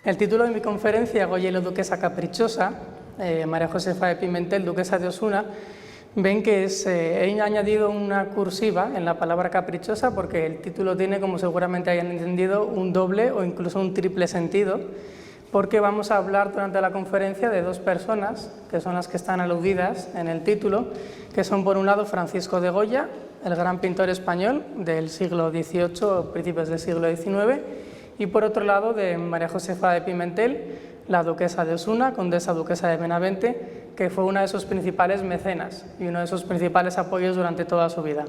El título de mi conferencia, Goya y la duquesa caprichosa, María Josefa de Pimentel, duquesa de Osuna, ven que he añadido una cursiva en la palabra caprichosa porque el título tiene, como seguramente hayan entendido, un doble o incluso un triple sentido, porque vamos a hablar durante la conferencia de dos personas, que son las que están aludidas en el título, que son por un lado Francisco de Goya, el gran pintor español del siglo XVIII, principios del siglo XIX, y por otro lado de María Josefa de Pimentel, la duquesa de Osuna, condesa duquesa de Benavente, que fue una de sus principales mecenas y uno de sus principales apoyos durante toda su vida.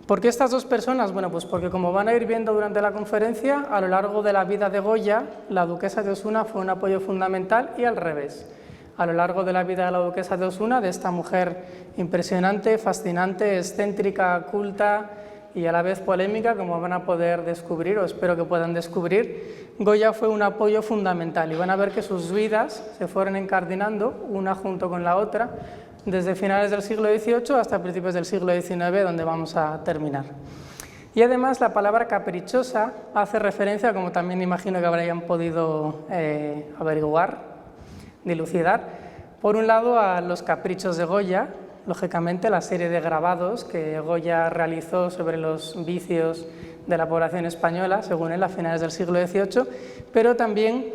¿Por qué estas dos personas? Bueno, pues porque como van a ir viendo durante la conferencia, a lo largo de la vida de Goya, la duquesa de Osuna fue un apoyo fundamental y al revés. A lo largo de la vida de la duquesa de Osuna, de esta mujer impresionante, fascinante, excéntrica, culta y a la vez polémica, como van a poder descubrir, o espero que puedan descubrir, Goya fue un apoyo fundamental y van a ver que sus vidas se fueron encardinando, una junto con la otra, desde finales del siglo XVIII hasta principios del siglo XIX, donde vamos a terminar. Y además la palabra caprichosa hace referencia, como también imagino que habrían podido averiguar, dilucidar, por un lado a los caprichos de Goya, lógicamente la serie de grabados que Goya realizó sobre los vicios de la población española, según él, a finales del siglo XVIII, pero también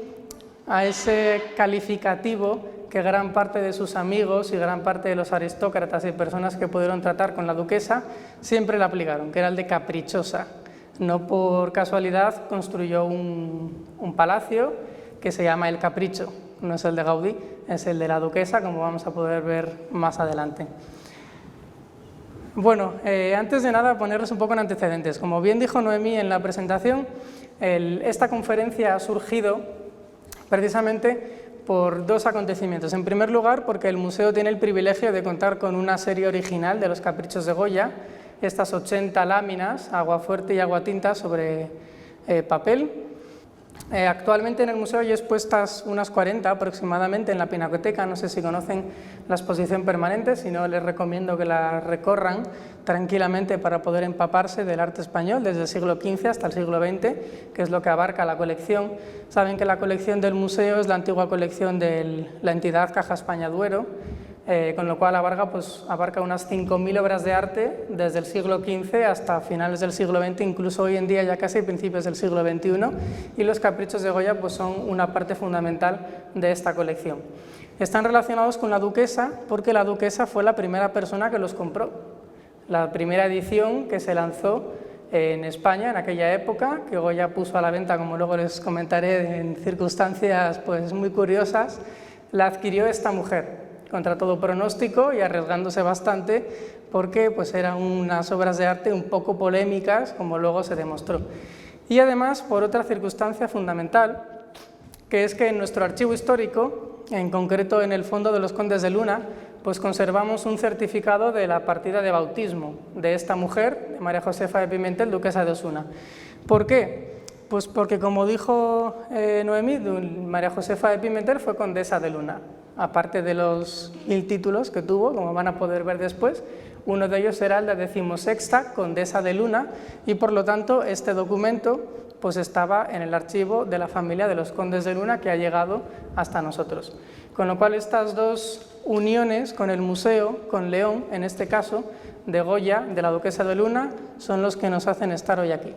a ese calificativo que gran parte de sus amigos y gran parte de los aristócratas y personas que pudieron tratar con la duquesa siempre le aplicaron, que era el de caprichosa. No por casualidad construyó un palacio que se llama El Capricho, no es el de Gaudí, es el de la duquesa, como vamos a poder ver más adelante. Bueno, antes de nada ponerles un poco en antecedentes. Como bien dijo Noemí en la presentación, esta conferencia ha surgido precisamente por dos acontecimientos. En primer lugar, porque el museo tiene el privilegio de contar con una serie original de los caprichos de Goya, estas 80 láminas, aguafuerte y aguatinta sobre papel. Actualmente en el museo hay expuestas unas 40 aproximadamente en la Pinacoteca, no sé si conocen la exposición permanente, si no les recomiendo que la recorran tranquilamente para poder empaparse del arte español desde el siglo XV hasta el siglo XX, que es lo que abarca la colección. Saben que la colección del museo es la antigua colección de la entidad Caja España Duero, con lo cual abarca unas 5.000 obras de arte desde el siglo XV hasta finales del siglo XX, incluso hoy en día ya casi principios del siglo XXI, y los caprichos de Goya pues son una parte fundamental de esta colección. Están relacionados con la duquesa porque la duquesa fue la primera persona que los compró. La primera edición que se lanzó en España en aquella época, que Goya puso a la venta, como luego les comentaré, en circunstancias pues muy curiosas, la adquirió esta mujer, contra todo pronóstico y arriesgándose bastante porque pues eran unas obras de arte un poco polémicas, como luego se demostró. Y además por otra circunstancia fundamental, que es que en nuestro archivo histórico, en concreto en el Fondo de los Condes de Luna, pues conservamos un certificado de la partida de bautismo de esta mujer, de María Josefa de Pimentel, duquesa de Osuna. ¿Por qué? Pues porque, como dijo Noemí, María Josefa de Pimentel fue condesa de Luna. Aparte de los 1000 títulos que tuvo, como van a poder ver después, uno de ellos era el de 16ª condesa de Luna y por lo tanto este documento pues estaba en el archivo de la familia de los condes de Luna que ha llegado hasta nosotros. Con lo cual estas dos uniones con el museo, con León en este caso, de Goya, de la duquesa de Luna, son los que nos hacen estar hoy aquí.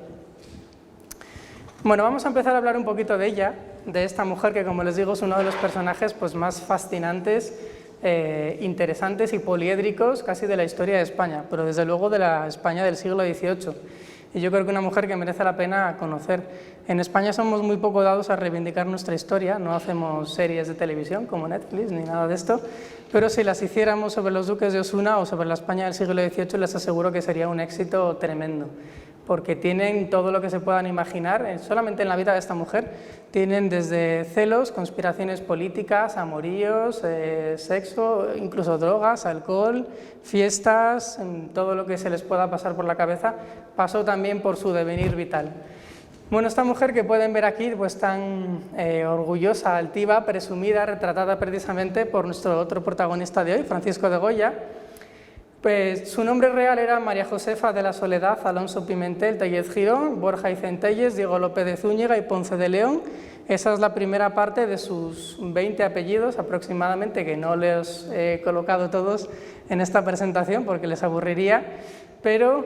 Bueno, vamos a empezar a hablar un poquito de ella, de esta mujer que, como les digo, es uno de los personajes pues, más fascinantes, interesantes y poliédricos casi de la historia de España, pero desde luego de la España del siglo XVIII. Y yo creo que una mujer que merece la pena conocer. En España somos muy poco dados a reivindicar nuestra historia, no hacemos series de televisión como Netflix ni nada de esto, pero si las hiciéramos sobre los duques de Osuna o sobre la España del siglo XVIII, les aseguro que sería un éxito tremendo, porque tienen todo lo que se puedan imaginar, solamente en la vida de esta mujer, tienen desde celos, conspiraciones políticas, amoríos, sexo, incluso drogas, alcohol, fiestas, todo lo que se les pueda pasar por la cabeza, pasó también por su devenir vital. Bueno, esta mujer que pueden ver aquí, pues tan orgullosa, altiva, presumida, retratada precisamente por nuestro otro protagonista de hoy, Francisco de Goya. Pues su nombre real era María Josefa de la Soledad Alonso Pimentel Tellez Girón, Borja y Centelles, Diego López de Zúñiga y Ponce de León. Esa es la primera parte de sus 20 apellidos aproximadamente, que no les he colocado todos en esta presentación porque les aburriría, pero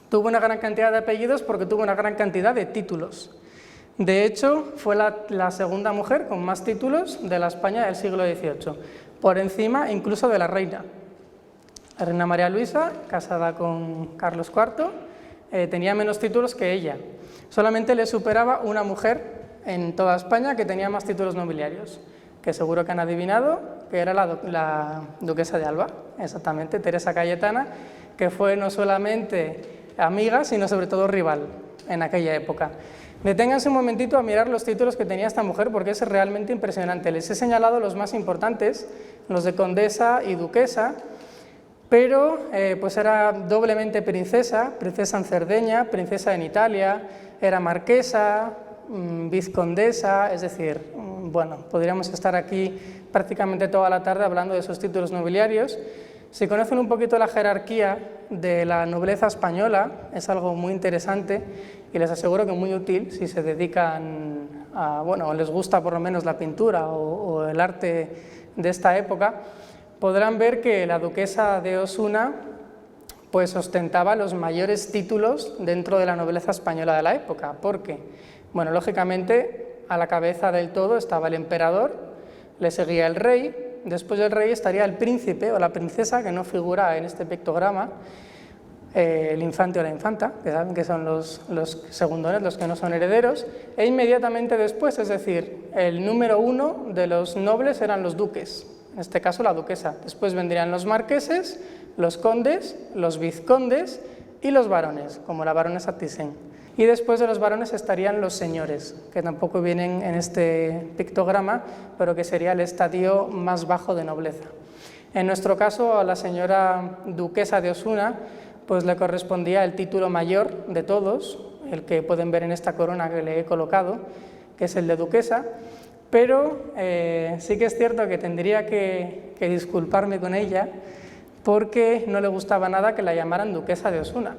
tuvo una gran cantidad de apellidos porque tuvo una gran cantidad de títulos. De hecho, fue la segunda mujer con más títulos de la España del siglo XVIII, por encima incluso de la reina. La reina María Luisa, casada con Carlos IV, tenía menos títulos que ella. Solamente le superaba una mujer en toda España que tenía más títulos nobiliarios, que seguro que han adivinado, que era la duquesa de Alba, exactamente, Teresa Cayetana, que fue no solamente amiga, sino sobre todo rival en aquella época. Deténganse un momentito a mirar los títulos que tenía esta mujer porque es realmente impresionante. Les he señalado los más importantes, los de condesa y duquesa, pero pues era doblemente princesa, princesa en Cerdeña, princesa en Italia, era marquesa, vizcondesa, es decir, bueno, podríamos estar aquí prácticamente toda la tarde hablando de sus títulos nobiliarios. Si conocen un poquito la jerarquía de la nobleza española, es algo muy interesante y les aseguro que muy útil si se dedican a, bueno, o les gusta por lo menos la pintura o el arte de esta época, podrán ver que la duquesa de Osuna pues ostentaba los mayores títulos dentro de la nobleza española de la época, porque, bueno, lógicamente a la cabeza del todo estaba el emperador, le seguía el rey, después del rey estaría el príncipe o la princesa, que no figura en este pictograma, el infante o la infanta, que saben que son los segundones, los que no son herederos, e inmediatamente después, es decir, el número uno de los nobles eran los duques, en este caso la duquesa, después vendrían los marqueses, los condes, los vizcondes y los varones, como la baronesa Thyssen. Y después de los varones estarían los señores, que tampoco vienen en este pictograma, pero que sería el estadio más bajo de nobleza. En nuestro caso, a la señora duquesa de Osuna, pues le correspondía el título mayor de todos, el que pueden ver en esta corona que le he colocado, que es el de duquesa, pero sí que es cierto que tendría que disculparme con ella, porque no le gustaba nada que la llamaran duquesa de Osuna.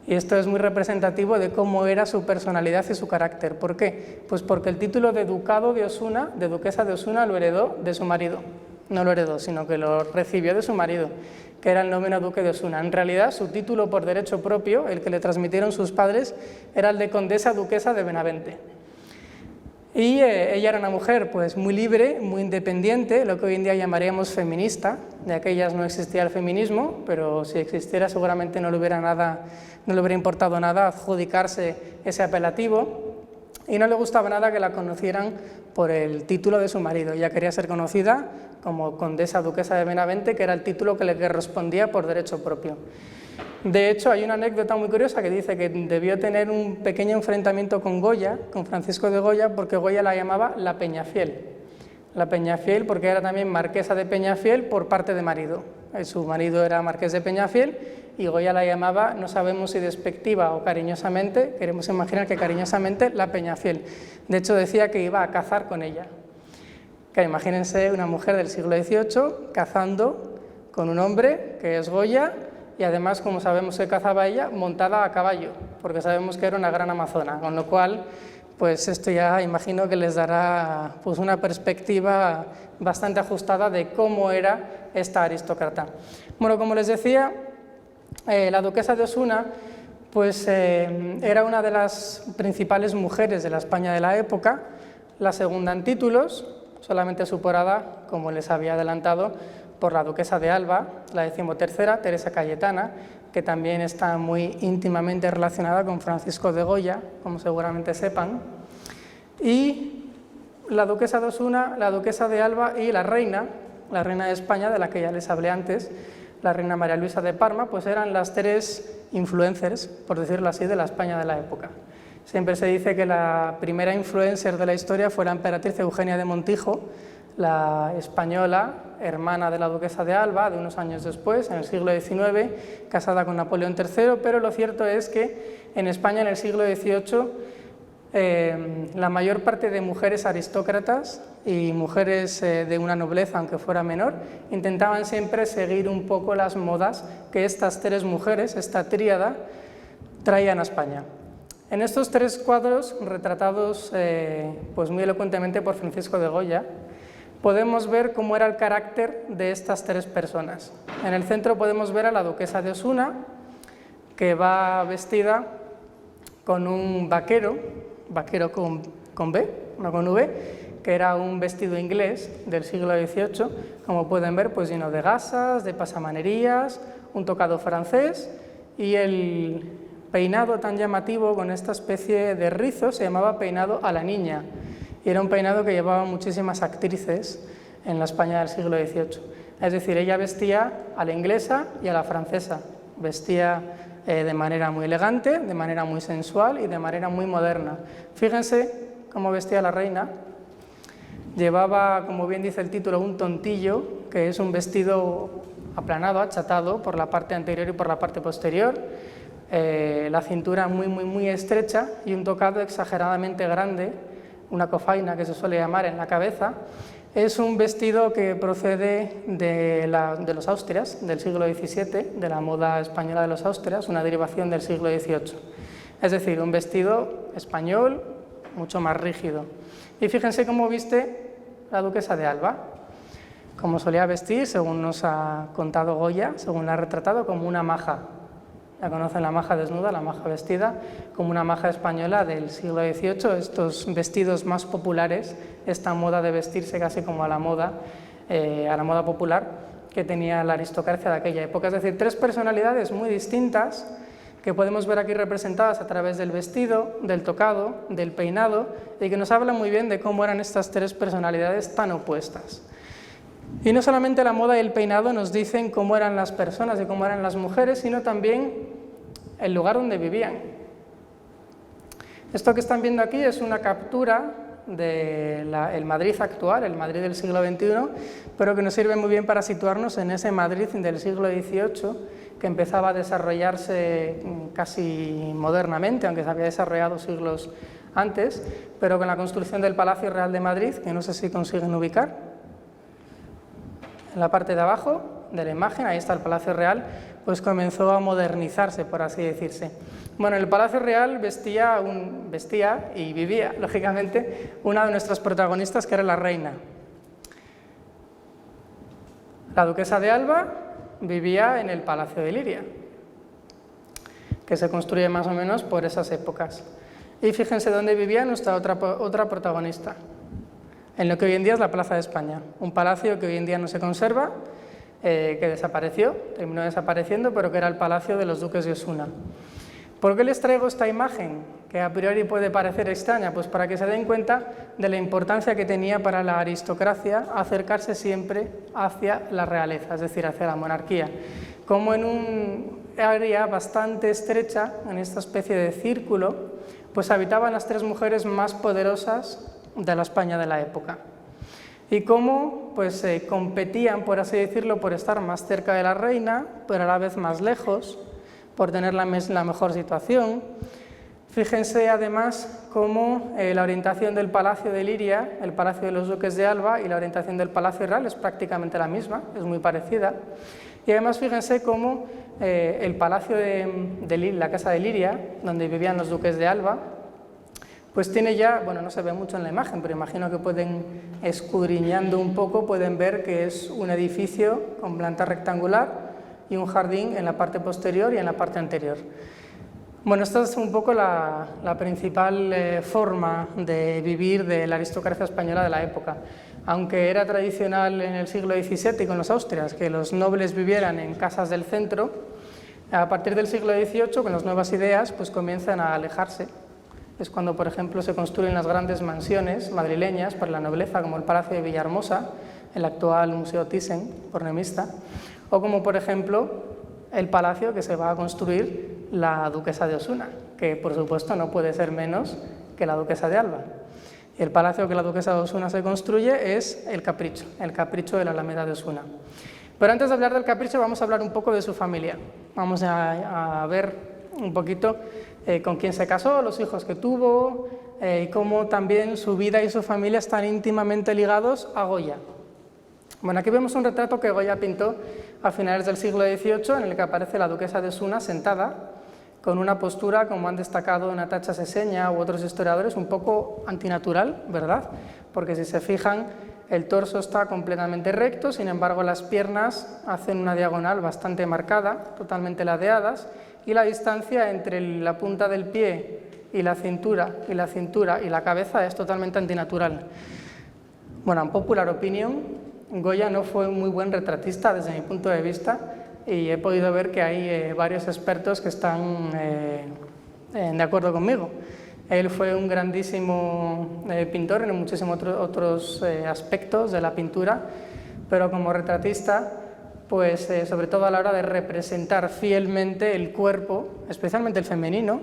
Y esto es muy representativo de cómo era su personalidad y su carácter. ¿Por qué? Pues porque el título de ducado de Osuna, de duquesa de Osuna, lo heredó de su marido. No lo heredó, sino que lo recibió de su marido, que era el noveno duque de Osuna. En realidad, su título por derecho propio, el que le transmitieron sus padres, era el de condesa duquesa de Benavente. Y ella era una mujer pues muy libre, muy independiente, lo que hoy en día llamaríamos feminista. De aquellas no existía el feminismo, pero si existiera seguramente no le hubiera importado nada adjudicarse ese apelativo, y no le gustaba nada que la conocieran por el título de su marido. Ella quería ser conocida como condesa duquesa de Benavente, que era el título que le correspondía por derecho propio. De hecho, hay una anécdota muy curiosa que dice que debió tener un pequeño enfrentamiento con Goya, con Francisco de Goya, porque Goya la llamaba la Peñafiel. La Peñafiel porque era también marquesa de Peñafiel por parte de marido. Su marido era marqués de Peñafiel y Goya la llamaba, no sabemos si despectiva o cariñosamente, queremos imaginar que cariñosamente, la Peñafiel. De hecho, decía que iba a cazar con ella. Que imagínense una mujer del siglo XVIII cazando con un hombre que es Goya, y además, como sabemos que cazaba ella, montada a caballo, porque sabemos que era una gran amazona, con lo cual, pues esto ya imagino que les dará pues una perspectiva bastante ajustada de cómo era esta aristócrata. Bueno, como les decía, la duquesa de Osuna pues, era una de las principales mujeres de la España de la época, la segunda en títulos, solamente superada, como les había adelantado, por la duquesa de Alba, la 13ª, Teresa Cayetana, que también está muy íntimamente relacionada con Francisco de Goya, como seguramente sepan, y la duquesa de Osuna, la duquesa de Alba y la reina de España, de la que ya les hablé antes, la reina María Luisa de Parma, pues eran las tres influencers, por decirlo así, de la España de la época. Siempre se dice que la primera influencer de la historia fue la emperatriz Eugenia de Montijo, la española, hermana de la duquesa de Alba, de unos años después, en el siglo XIX, casada con Napoleón III, pero lo cierto es que en España en el siglo XVIII la mayor parte de mujeres aristócratas y mujeres de una nobleza, aunque fuera menor, intentaban siempre seguir un poco las modas que estas tres mujeres, esta tríada, traían a España. En estos 3 cuadros, retratados pues muy elocuentemente por Francisco de Goya, podemos ver cómo era el carácter de estas 3 personas. En el centro podemos ver a la duquesa de Osuna, que va vestida con un vaquero con B, no con V, que era un vestido inglés del siglo XVIII, como pueden ver, pues lleno de gasas, de pasamanerías, un tocado francés, y el peinado tan llamativo con esta especie de rizo se llamaba peinado a la niña, y era un peinado que llevaban muchísimas actrices en la España del siglo XVIII. Es decir, ella vestía a la inglesa y a la francesa, vestía de manera muy elegante, de manera muy sensual y de manera muy moderna. Fíjense cómo vestía la reina. Llevaba, como bien dice el título, un tontillo, que es un vestido aplanado, achatado por la parte anterior y por la parte posterior, la cintura muy estrecha y un tocado exageradamente grande, una cofaina que se suele llamar en la cabeza. Es un vestido que procede de los Austrias, del siglo XVII, de la moda española de los Austrias, una derivación del siglo XVIII. Es decir, un vestido español mucho más rígido. Y fíjense cómo viste la duquesa de Alba, como solía vestir, según nos ha contado Goya, según la ha retratado, como una maja. La conocen, la maja desnuda, la maja vestida, como una maja española del siglo XVIII, estos vestidos más populares, esta moda de vestirse casi como a la moda popular que tenía la aristocracia de aquella época. Es decir, 3 personalidades muy distintas que podemos ver aquí representadas a través del vestido, del tocado, del peinado, y que nos habla muy bien de cómo eran estas 3 personalidades tan opuestas. Y no solamente la moda y el peinado nos dicen cómo eran las personas y cómo eran las mujeres, sino también el lugar donde vivían. Esto que están viendo aquí es una captura del Madrid actual, el Madrid del siglo XXI, pero que nos sirve muy bien para situarnos en ese Madrid del siglo XVIII, que empezaba a desarrollarse casi modernamente, aunque se había desarrollado siglos antes, pero con la construcción del Palacio Real de Madrid, que no sé si consiguen ubicar. En la parte de abajo de la imagen, ahí está el Palacio Real, pues comenzó a modernizarse, por así decirse. Bueno, en el Palacio Real vestía y vivía, lógicamente, una de nuestras protagonistas, que era la reina. La duquesa de Alba vivía en el Palacio de Liria, que se construye más o menos por esas épocas. Y fíjense dónde vivía nuestra otra protagonista, en lo que hoy en día es la Plaza de España, un palacio que hoy en día no se conserva, que desapareció, terminó desapareciendo, pero que era el palacio de los duques de Osuna. ¿Por qué les traigo esta imagen, que a priori puede parecer extraña? Pues para que se den cuenta de la importancia que tenía para la aristocracia acercarse siempre hacia la realeza, es decir, hacia la monarquía. Como en un área bastante estrecha, en esta especie de círculo, pues habitaban las 3 mujeres más poderosas de la España de la época. Y cómo pues, competían, por así decirlo, por estar más cerca de la reina, pero a la vez más lejos, por tener la mejor situación. Fíjense además cómo la orientación del Palacio de Liria, el Palacio de los Duques de Alba, y la orientación del Palacio Real es prácticamente la misma, es muy parecida. Y además fíjense cómo el Palacio de la Casa de Liria, donde vivían los Duques de Alba, pues tiene ya, bueno, no se ve mucho en la imagen, pero imagino que pueden, escudriñando un poco, pueden ver que es un edificio con planta rectangular y un jardín en la parte posterior y en la parte anterior. Bueno, esta es un poco la principal forma de vivir de la aristocracia española de la época. Aunque era tradicional en el siglo XVII y con los Austrias que los nobles vivieran en casas del centro, a partir del siglo XVIII, con las nuevas ideas, pues comienzan a alejarse. Es cuando, por ejemplo, se construyen las grandes mansiones madrileñas para la nobleza, como el Palacio de Villahermosa, el actual Museo Thyssen-Bornemisza, o como, por ejemplo, el palacio que se va a construir la duquesa de Osuna, que, por supuesto, no puede ser menos que la duquesa de Alba. Y el palacio que la duquesa de Osuna se construye es el Capricho de la Alameda de Osuna. Pero antes de hablar del Capricho, vamos a hablar un poco de su familia. Vamos a ver un poquito con quién se casó, los hijos que tuvo, y cómo también su vida y su familia están íntimamente ligados a Goya. Bueno, aquí vemos un retrato que Goya pintó a finales del siglo XVIII, en el que aparece la duquesa de Osuna sentada con una postura, como han destacado Natacha Seseña u otros historiadores, un poco antinatural, ¿verdad? Porque si se fijan, el torso está completamente recto, sin embargo las piernas hacen una diagonal bastante marcada, totalmente ladeadas, y la distancia entre la punta del pie y la cintura y la cabeza es totalmente antinatural. Bueno, en popular opinion, Goya no fue un muy buen retratista desde mi punto de vista, y he podido ver que hay varios expertos que están de acuerdo conmigo. Él fue un grandísimo pintor en muchísimos otros aspectos de la pintura, pero como retratista, pues sobre todo a la hora de representar fielmente el cuerpo, especialmente el femenino,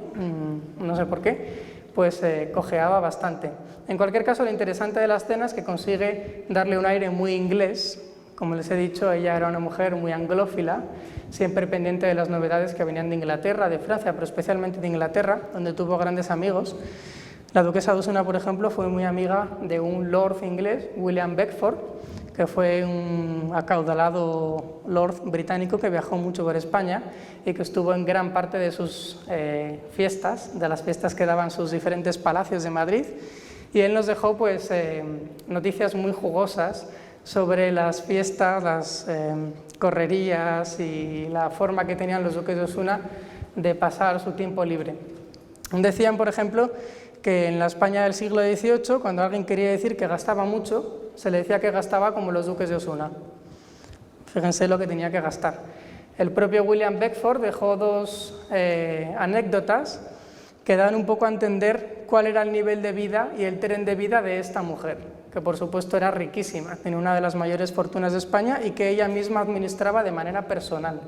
no sé por qué, pues cojeaba bastante. En cualquier caso, lo interesante de la escena es que consigue darle un aire muy inglés. Como les he dicho, ella era una mujer muy anglófila, siempre pendiente de las novedades que venían de Inglaterra, de Francia, pero especialmente de Inglaterra, donde tuvo grandes amigos. La duquesa de Osuna, por ejemplo, fue muy amiga de un lord inglés, William Beckford, que fue un acaudalado lord británico que viajó mucho por España y que estuvo en gran parte de sus fiestas, de las fiestas que daban sus diferentes palacios de Madrid, y él nos dejó pues, noticias muy jugosas sobre las fiestas, las correrías y la forma que tenían los duques de Osuna de pasar su tiempo libre. Decían, por ejemplo, que en la España del siglo XVIII, cuando alguien quería decir que gastaba mucho, se le decía que gastaba como los duques de Osuna. Fíjense lo que tenía que gastar. El propio William Beckford dejó dos anécdotas que dan un poco a entender cuál era el nivel de vida y el tren de vida de esta mujer, que por supuesto era riquísima, tenía una de las mayores fortunas de España y que ella misma administraba de manera personal.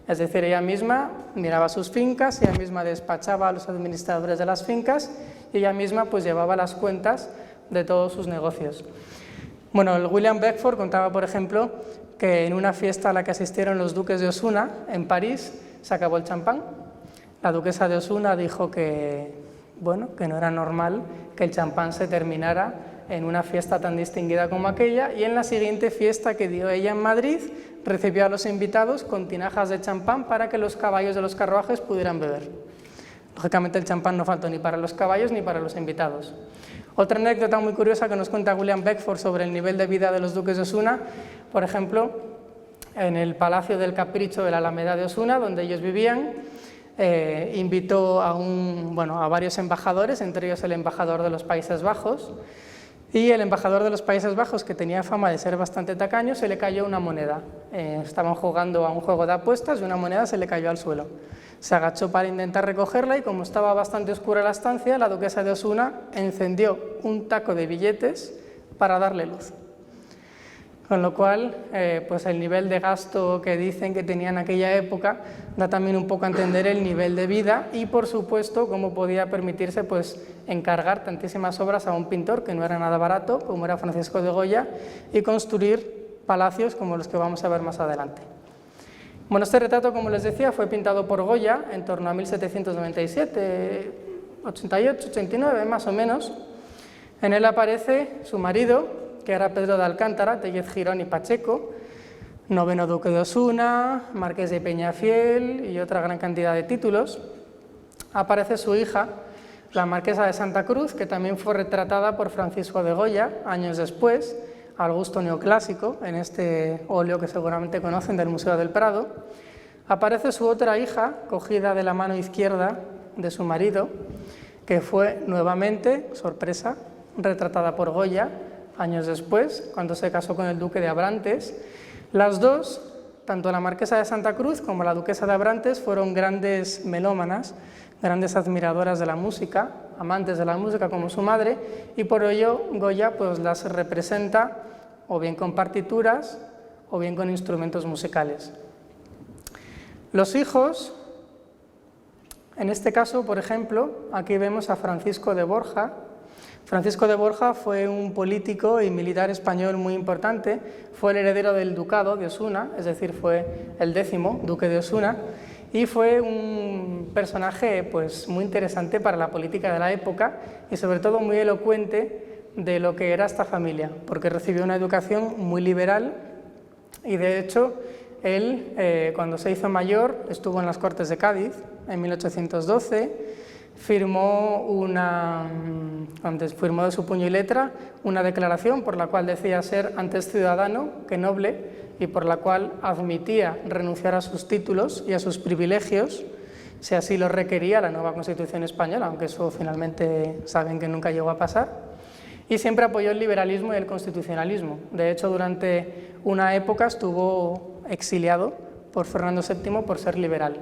Es decir, ella misma miraba sus fincas, ella misma despachaba a los administradores de las fincas y ella misma pues llevaba las cuentas de todos sus negocios. Bueno, el William Beckford contaba, por ejemplo, que en una fiesta a la que asistieron los duques de Osuna, en París, se acabó el champán. La duquesa de Osuna dijo que, bueno, que no era normal que el champán se terminara en una fiesta tan distinguida como aquella, y en la siguiente fiesta que dio ella en Madrid, recibió a los invitados con tinajas de champán para que los caballos de los carruajes pudieran beber. Lógicamente el champán no faltó ni para los caballos ni para los invitados. Otra anécdota muy curiosa que nos cuenta William Beckford sobre el nivel de vida de los duques de Osuna, por ejemplo, en el Palacio del Capricho de la Alameda de Osuna, donde ellos vivían, invitó a varios embajadores, entre ellos el embajador de los Países Bajos, y el embajador de los Países Bajos, que tenía fama de ser bastante tacaño, se le cayó una moneda. Estaban jugando a un juego de apuestas y una moneda se le cayó al suelo. Se agachó para intentar recogerla y, como estaba bastante oscura la estancia, la duquesa de Osuna encendió un taco de billetes para darle luz. Con lo cual, pues el nivel de gasto que dicen que tenía en aquella época da también un poco a entender el nivel de vida y, por supuesto, cómo podía permitirse pues, encargar tantísimas obras a un pintor que no era nada barato, como era Francisco de Goya, y construir palacios como los que vamos a ver más adelante. Bueno, este retrato, como les decía, fue pintado por Goya en torno a 1797, 88, 89 más o menos. En él aparece su marido, que era Pedro de Alcántara, Tellez Girón y Pacheco, noveno duque de Osuna, marqués de Peñafiel y otra gran cantidad de títulos. Aparece su hija, la marquesa de Santa Cruz, que también fue retratada por Francisco de Goya años después, al gusto neoclásico, en este óleo que seguramente conocen del Museo del Prado. Aparece su otra hija, cogida de la mano izquierda de su marido, que fue nuevamente, sorpresa, retratada por Goya años después, cuando se casó con el duque de Abrantes. Las dos, tanto la marquesa de Santa Cruz como la duquesa de Abrantes, fueron grandes melómanas, grandes admiradoras de la música, amantes de la música como su madre, y por ello Goya pues, las representa o bien con partituras o bien con instrumentos musicales. Los hijos, en este caso, por ejemplo, aquí vemos a Francisco de Borja. Francisco de Borja fue un político y militar español muy importante, fue el heredero del ducado de Osuna, es decir, fue el 10º duque de Osuna, y fue un personaje pues, muy interesante para la política de la época y sobre todo muy elocuente de lo que era esta familia, porque recibió una educación muy liberal y de hecho él, cuando se hizo mayor, estuvo en las Cortes de Cádiz en 1812, firmó de su puño y letra una declaración por la cual decía ser antes ciudadano que noble y por la cual admitía renunciar a sus títulos y a sus privilegios si así lo requería la nueva Constitución española, aunque eso finalmente saben que nunca llegó a pasar. Y siempre apoyó el liberalismo y el constitucionalismo. De hecho, durante una época estuvo exiliado por Fernando VII por ser liberal.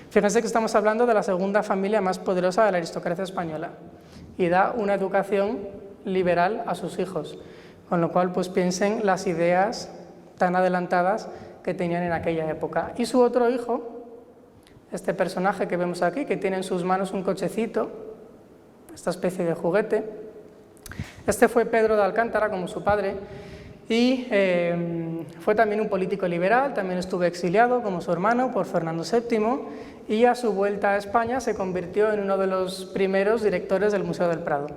Fíjense que estamos hablando de la segunda familia más poderosa de la aristocracia española y da una educación liberal a sus hijos, con lo cual pues piensen las ideas tan adelantadas que tenían en aquella época. Y su otro hijo, este personaje que vemos aquí, que tiene en sus manos un cochecito, esta especie de juguete, este fue Pedro de Alcántara, como su padre, y fue también un político liberal, también estuvo exiliado, como su hermano, por Fernando VII, y a su vuelta a España se convirtió en uno de los primeros directores del Museo del Prado.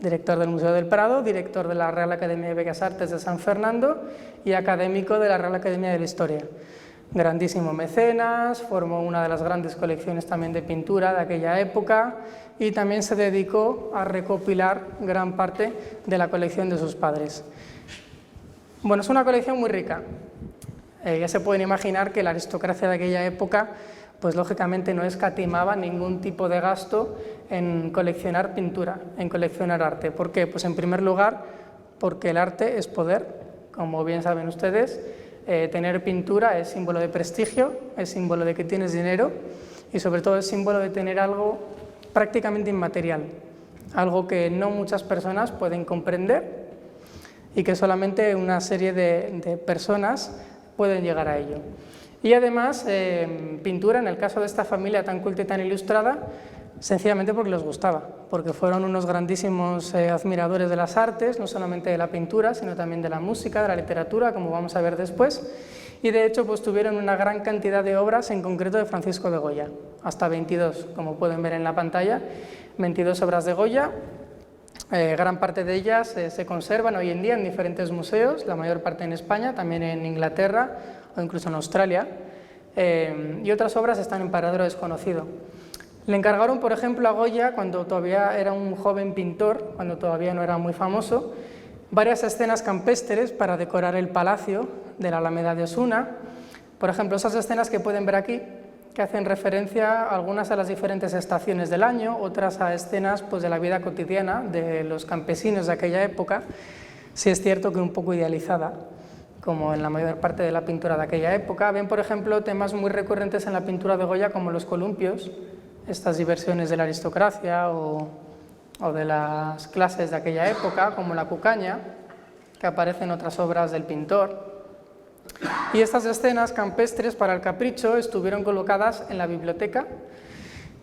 Director del Museo del Prado, director de la Real Academia de Bellas Artes de San Fernando y académico de la Real Academia de la Historia. Grandísimo mecenas, formó una de las grandes colecciones también de pintura de aquella época y también se dedicó a recopilar gran parte de la colección de sus padres. Bueno, es una colección muy rica. Ya se pueden imaginar que la aristocracia de aquella época, pues lógicamente no escatimaba ningún tipo de gasto en coleccionar pintura, en coleccionar arte. ¿Por qué? Pues en primer lugar, porque el arte es poder, como bien saben ustedes. Tener pintura es símbolo de prestigio, es símbolo de que tienes dinero y sobre todo es símbolo de tener algo prácticamente inmaterial, algo que no muchas personas pueden comprender y que solamente una serie de personas pueden llegar a ello. Y además, pintura, en el caso de esta familia tan culta y tan ilustrada, sencillamente porque les gustaba, porque fueron unos grandísimos admiradores de las artes, no solamente de la pintura, sino también de la música, de la literatura, como vamos a ver después, y de hecho pues tuvieron una gran cantidad de obras, en concreto de Francisco de Goya, hasta 22, como pueden ver en la pantalla, 22 obras de Goya. Gran parte de ellas se conservan hoy en día en diferentes museos, la mayor parte en España, también en Inglaterra o incluso en Australia, y otras obras están en paradero desconocido. Le encargaron, por ejemplo, a Goya, cuando todavía era un joven pintor, cuando todavía no era muy famoso, varias escenas campestres para decorar el palacio de la Alameda de Osuna. Por ejemplo, esas escenas que pueden ver aquí, que hacen referencia algunas a las diferentes estaciones del año, otras a escenas pues, de la vida cotidiana de los campesinos de aquella época, sí es cierto que un poco idealizada, como en la mayor parte de la pintura de aquella época. Ven, por ejemplo, temas muy recurrentes en la pintura de Goya, como los columpios, estas diversiones de la aristocracia o de las clases de aquella época, como la cucaña, que aparece en otras obras del pintor. Y estas escenas campestres para el capricho estuvieron colocadas en la biblioteca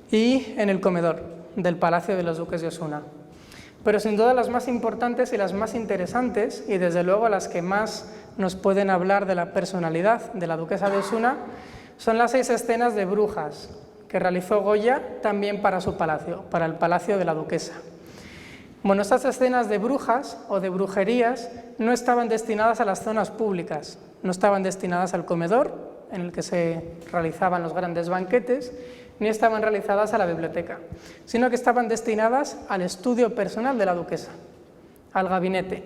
y en el comedor del Palacio de los Duques de Osuna. Pero sin duda las más importantes y las más interesantes, y desde luego las que más nos pueden hablar de la personalidad de la Duquesa de Osuna, son las 6 escenas de brujas que realizó Goya también para su palacio, para el Palacio de la Duquesa. Bueno, estas escenas de brujas o de brujerías no estaban destinadas a las zonas públicas, no estaban destinadas al comedor, en el que se realizaban los grandes banquetes, ni estaban realizadas a la biblioteca, sino que estaban destinadas al estudio personal de la duquesa, al gabinete.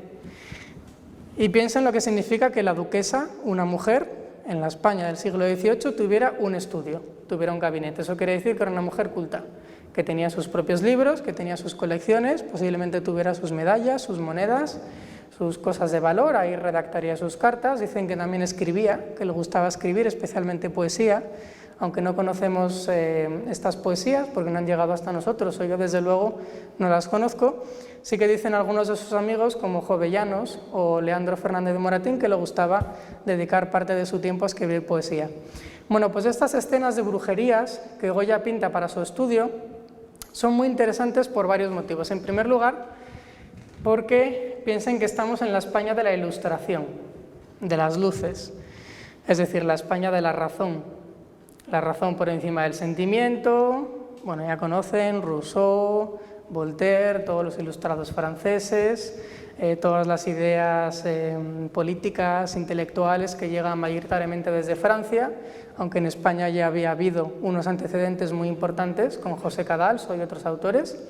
Y piensen lo que significa que la duquesa, una mujer, en la España del siglo XVIII, tuviera un estudio, tuviera un gabinete. Eso quiere decir que era una mujer culta, que tenía sus propios libros, que tenía sus colecciones, posiblemente tuviera sus medallas, sus monedas, sus cosas de valor, ahí redactaría sus cartas. Dicen que también escribía, que le gustaba escribir, especialmente poesía, aunque no conocemos estas poesías porque no han llegado hasta nosotros, o yo desde luego no las conozco. Sí que dicen algunos de sus amigos, como Jovellanos o Leandro Fernández de Moratín, que le gustaba dedicar parte de su tiempo a escribir poesía. Bueno, pues estas escenas de brujerías que Goya pinta para su estudio son muy interesantes por varios motivos. En primer lugar, porque piensen que estamos en la España de la Ilustración, de las luces, es decir, la España de la razón por encima del sentimiento. Bueno, ya conocen Rousseau, Voltaire, todos los ilustrados franceses, todas las ideas políticas, intelectuales que llegan mayoritariamente desde Francia, aunque en España ya había habido unos antecedentes muy importantes con José Cadalso y otros autores.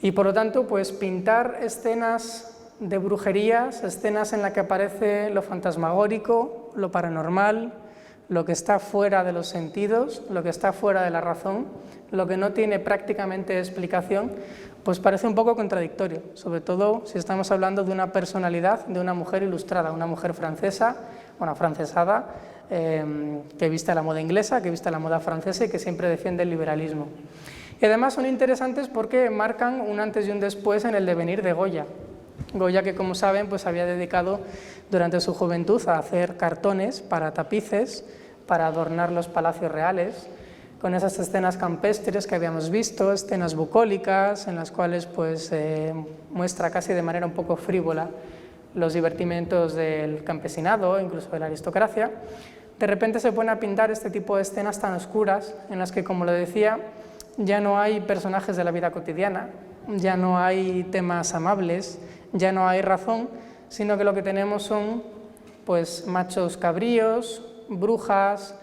Y por lo tanto, pues pintar escenas de brujerías, escenas en las que aparece lo fantasmagórico, lo paranormal, lo que está fuera de los sentidos, lo que está fuera de la razón, lo que no tiene prácticamente explicación, pues parece un poco contradictorio, sobre todo si estamos hablando de una personalidad, de una mujer ilustrada, una mujer francesa, una francesada, que viste a la moda inglesa, que viste a la moda francesa y que siempre defiende el liberalismo. Y además son interesantes porque marcan un antes y un después en el devenir de Goya. Goya, que como saben, pues había dedicado durante su juventud a hacer cartones para tapices, para adornar los palacios reales, con esas escenas campestres que habíamos visto, escenas bucólicas, en las cuales pues, muestra casi de manera un poco frívola los divertimentos del campesinado, incluso de la aristocracia. De repente se pone a pintar este tipo de escenas tan oscuras, en las que, como lo decía, ya no hay personajes de la vida cotidiana, ya no hay temas amables, ya no hay razón, sino que lo que tenemos son pues, machos cabríos, brujas,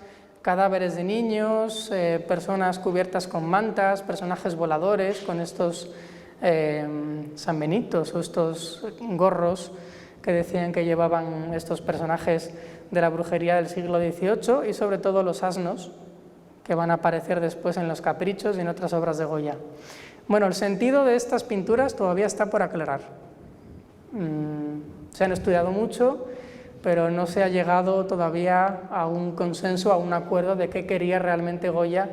cadáveres de niños, personas cubiertas con mantas, personajes voladores con estos sanbenitos o estos gorros que decían que llevaban estos personajes de la brujería del siglo XVIII, y sobre todo los asnos que van a aparecer después en los Caprichos y en otras obras de Goya. Bueno, el sentido de estas pinturas todavía está por aclarar. Se han estudiado mucho, pero no se ha llegado todavía a un consenso, a un acuerdo de qué quería realmente Goya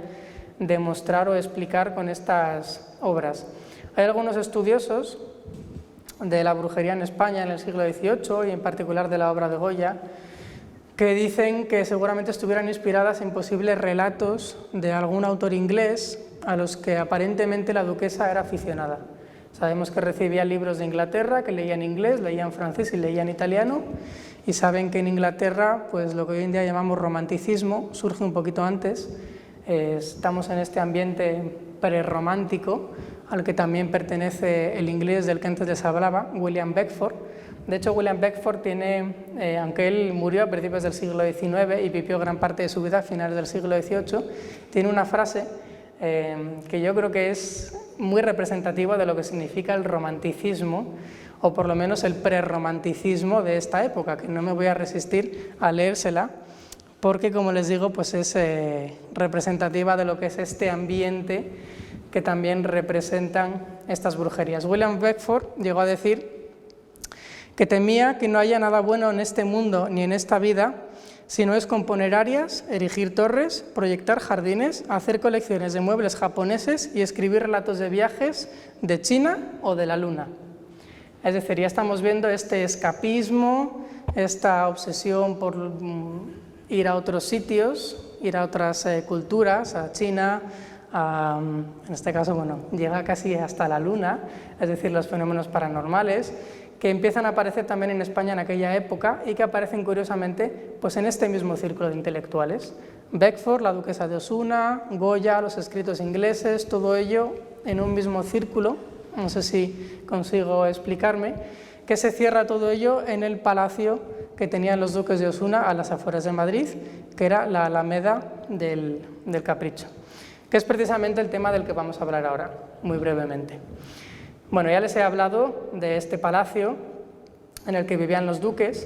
demostrar o explicar con estas obras. Hay algunos estudiosos de la brujería en España en el siglo XVIII y en particular de la obra de Goya, que dicen que seguramente estuvieran inspiradas en posibles relatos de algún autor inglés a los que aparentemente la duquesa era aficionada. Sabemos que recibía libros de Inglaterra, que leía en inglés, leía en francés y leía en italiano, y saben que en Inglaterra, pues lo que hoy en día llamamos romanticismo, surge un poquito antes. Estamos en este ambiente prerromántico, al que también pertenece el inglés del que antes les hablaba, William Beckford. De hecho, William Beckford tiene, aunque él murió a principios del siglo XIX y vivió gran parte de su vida a finales del siglo XVIII, tiene una frase que yo creo que es muy representativa de lo que significa el romanticismo, o por lo menos el prerromanticismo de esta época, que no me voy a resistir a leérsela, porque, como les digo, pues es representativa de lo que es este ambiente que también representan estas brujerías. William Beckford llegó a decir que temía que no haya nada bueno en este mundo ni en esta vida, si no es componer arias, erigir torres, proyectar jardines, hacer colecciones de muebles japoneses y escribir relatos de viajes de China o de la Luna. Es decir, ya estamos viendo este escapismo, esta obsesión por ir a otros sitios, ir a otras culturas, a China, en este caso, bueno, llega casi hasta la Luna, es decir, los fenómenos paranormales, que empiezan a aparecer también en España en aquella época y que aparecen curiosamente pues en este mismo círculo de intelectuales. Beckford, la duquesa de Osuna, Goya, los escritos ingleses, todo ello en un mismo círculo, no sé si consigo explicarme, que se cierra todo ello en el palacio que tenían los duques de Osuna a las afueras de Madrid, que era la Alameda del Capricho, que es precisamente el tema del que vamos a hablar ahora, muy brevemente. Bueno, ya les he hablado de este palacio en el que vivían los duques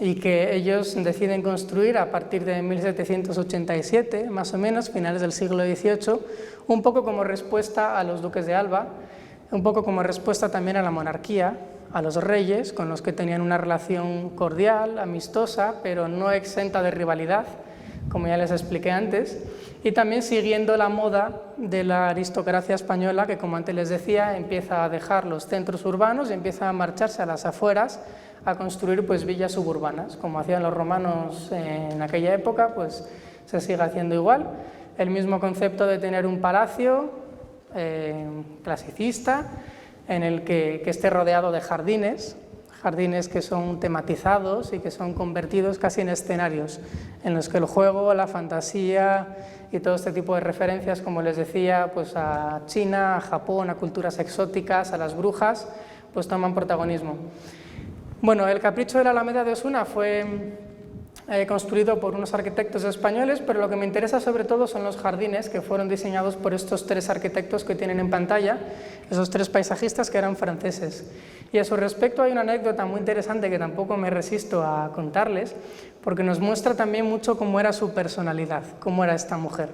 y que ellos deciden construir a partir de 1787, más o menos, finales del siglo XVIII, un poco como respuesta a los duques de Alba, un poco como respuesta también a la monarquía, a los reyes, con los que tenían una relación cordial, amistosa, pero no exenta de rivalidad, como ya les expliqué antes, y también siguiendo la moda de la aristocracia española, que, como antes les decía, empieza a dejar los centros urbanos y empieza a marcharse a las afueras a construir pues villas suburbanas, como hacían los romanos en aquella época, pues se sigue haciendo igual. El mismo concepto de tener un palacio clasicista en el que esté rodeado de jardines jardines que son tematizados y que son convertidos casi en escenarios, en los que el juego, la fantasía y todo este tipo de referencias, como les decía, pues a China, a Japón, a culturas exóticas, a las brujas, pues toman protagonismo. Bueno, el Capricho de la Alameda de Osuna fue construido por unos arquitectos españoles, pero lo que me interesa sobre todo son los jardines que fueron diseñados por estos tres arquitectos que tienen en pantalla, esos tres paisajistas que eran franceses. Y a su respecto hay una anécdota muy interesante que tampoco me resisto a contarles, porque nos muestra también mucho cómo era su personalidad, cómo era esta mujer.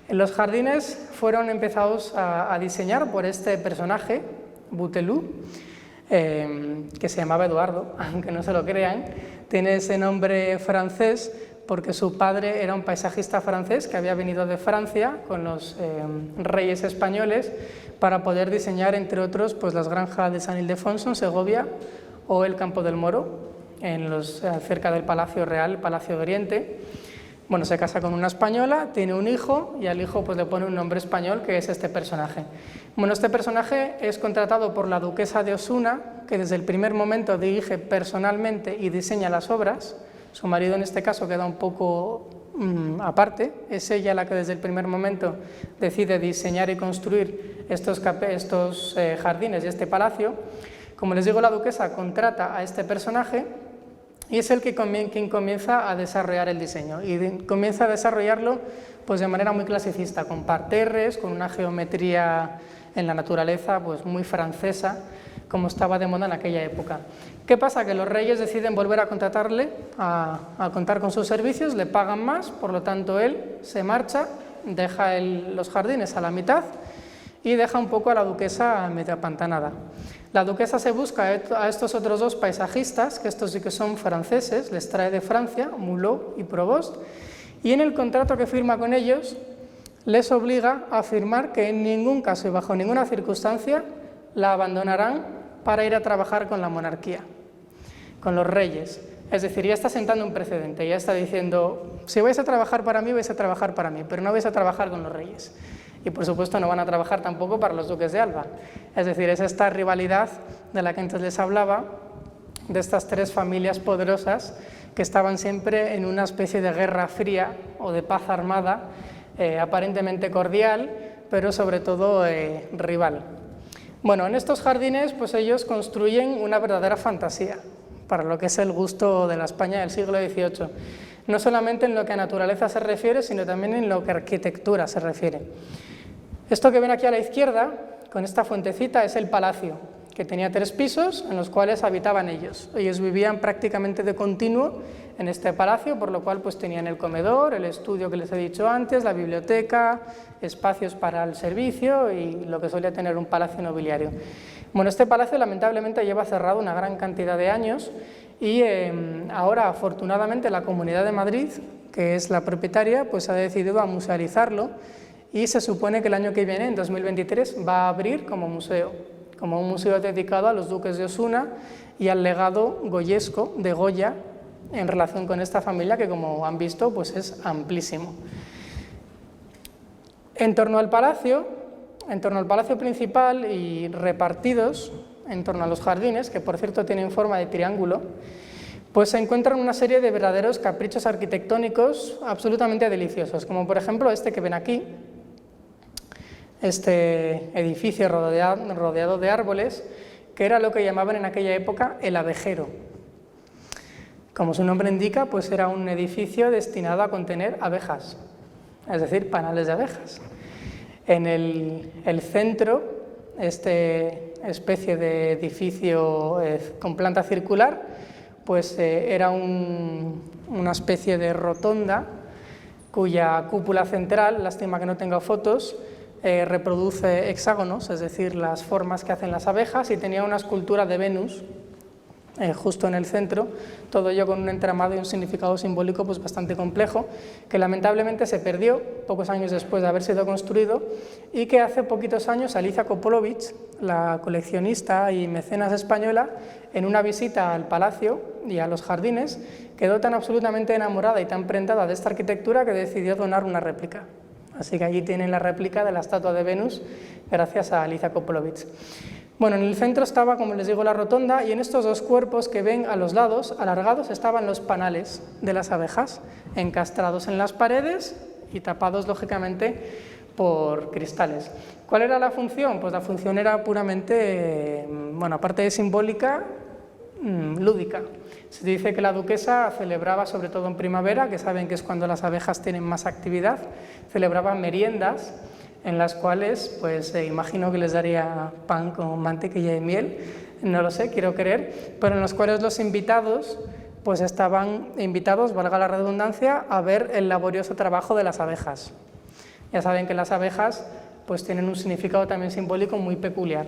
Los jardines fueron empezados a diseñar por este personaje, Bouteloup, que se llamaba Eduardo, aunque no se lo crean. Tiene ese nombre francés porque su padre era un paisajista francés que había venido de Francia con los reyes españoles para poder diseñar, entre otros, pues las granjas de San Ildefonso en Segovia o el Campo del Moro, cerca del Palacio Real, Palacio de Oriente. Bueno, se casa con una española, tiene un hijo y al hijo pues le pone un nombre español, que es este personaje. Bueno, este personaje es contratado por la duquesa de Osuna, que desde el primer momento dirige personalmente y diseña las obras. Su marido en este caso queda un poco aparte, es ella la que desde el primer momento decide diseñar y construir estos jardines y este palacio. Como les digo, la duquesa contrata a este personaje y es el quien comienza a desarrollar el diseño, y comienza a desarrollarlo pues de manera muy clasicista, con parterres, con una geometría en la naturaleza pues muy francesa, como estaba de moda en aquella época. ¿Qué pasa? Que los reyes deciden volver a contratarle, a contar con sus servicios, le pagan más, por lo tanto él se marcha, deja los jardines a la mitad y deja un poco a la duquesa medio apantanada. La duquesa se busca a estos otros dos paisajistas, que estos sí que son franceses, les trae de Francia, Mulot y Provost, y en el contrato que firma con ellos les obliga a firmar que en ningún caso y bajo ninguna circunstancia la abandonarán para ir a trabajar con la monarquía, con los reyes. Es decir, ya está sentando un precedente, ya está diciendo, si vais a trabajar para mí, vais a trabajar para mí, pero no vais a trabajar con los reyes. Y por supuesto no van a trabajar tampoco para los duques de Alba. Es decir, es esta rivalidad de la que antes les hablaba, de estas tres familias poderosas que estaban siempre en una especie de guerra fría o de paz armada, aparentemente cordial, pero sobre todo rival. Bueno, en estos jardines pues ellos construyen una verdadera fantasía para lo que es el gusto de la España del siglo XVIII. No solamente en lo que a naturaleza se refiere, sino también en lo que a arquitectura se refiere. Esto que ven aquí a la izquierda, con esta fuentecita, es el palacio, que tenía 3 pisos en los cuales habitaban ellos. Ellos vivían prácticamente de continuo en este palacio, por lo cual pues tenían el comedor, el estudio que les he dicho antes, la biblioteca, espacios para el servicio y lo que solía tener un palacio nobiliario. Bueno, este palacio lamentablemente lleva cerrado una gran cantidad de años y ahora afortunadamente la Comunidad de Madrid, que es la propietaria, pues ha decidido a musealizarlo y se supone que el año que viene, en 2023, va a abrir como museo, como un museo dedicado a los duques de Osuna y al legado goyesco de Goya en relación con esta familia que, como han visto, pues es amplísimo. En torno al palacio principal y repartidos en torno a los jardines, que por cierto tienen forma de triángulo, pues se encuentran una serie de verdaderos caprichos arquitectónicos absolutamente deliciosos, como por ejemplo este que ven aquí, este edificio rodeado de árboles, que era lo que llamaban en aquella época el abejero. Como su nombre indica, pues era un edificio destinado a contener abejas, es decir, panales de abejas. En el centro, especie de edificio con planta circular, pues era una especie de rotonda cuya cúpula central, lástima que no tenga fotos, reproduce hexágonos, es decir, las formas que hacen las abejas, y tenía una escultura de Venus justo en el centro, todo ello con un entramado y un significado simbólico pues bastante complejo, que lamentablemente se perdió pocos años después de haber sido construido y que hace poquitos años Alicia Koplovich, la coleccionista y mecenas española, en una visita al palacio y a los jardines, quedó tan absolutamente enamorada y tan prendada de esta arquitectura que decidió donar una réplica. Así que allí tienen la réplica de la estatua de Venus gracias a Alicia Koplovich. Bueno, en el centro estaba, como les digo, la rotonda, y en estos dos cuerpos que ven a los lados, alargados, estaban los panales de las abejas, encastrados en las paredes y tapados, lógicamente, por cristales. ¿Cuál era la función? Pues la función era puramente, bueno, aparte de simbólica, lúdica. Se dice que la duquesa celebraba, sobre todo en primavera, que saben que es cuando las abejas tienen más actividad, celebraba meriendas en las cuales, pues imagino que les daría pan con mantequilla y miel, no lo sé, quiero creer, pero en los cuales los invitados, pues estaban invitados, valga la redundancia, a ver el laborioso trabajo de las abejas. Ya saben que las abejas pues tienen un significado también simbólico muy peculiar.